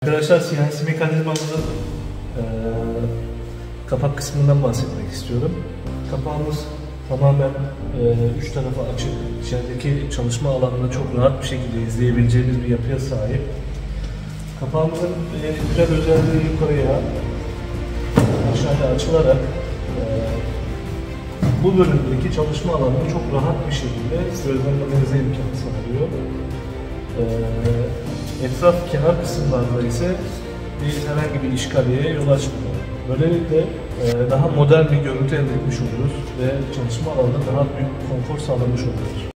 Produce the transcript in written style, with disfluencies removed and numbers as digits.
Arkadaşlar CNC mekanizmamızın kapak kısmından bahsetmek istiyorum. Kapağımız tamamen 3 tarafı açık, içerideki çalışma alanını çok rahat bir şekilde izleyebileceğiniz bir yapıya sahip. Kapağımızın güzel özelliği yukarıya, aşağıya açılarak bu bölümdeki çalışma alanını çok rahat bir şekilde gözlemlemenize imkan sağlıyor. Etraf kenar kısımlarda ise herhangi bir işgaliye yol açmıyor. Böylelikle daha modern bir görüntü elde etmiş oluruz ve çalışma alanında daha büyük konfor sağlamış oluruz.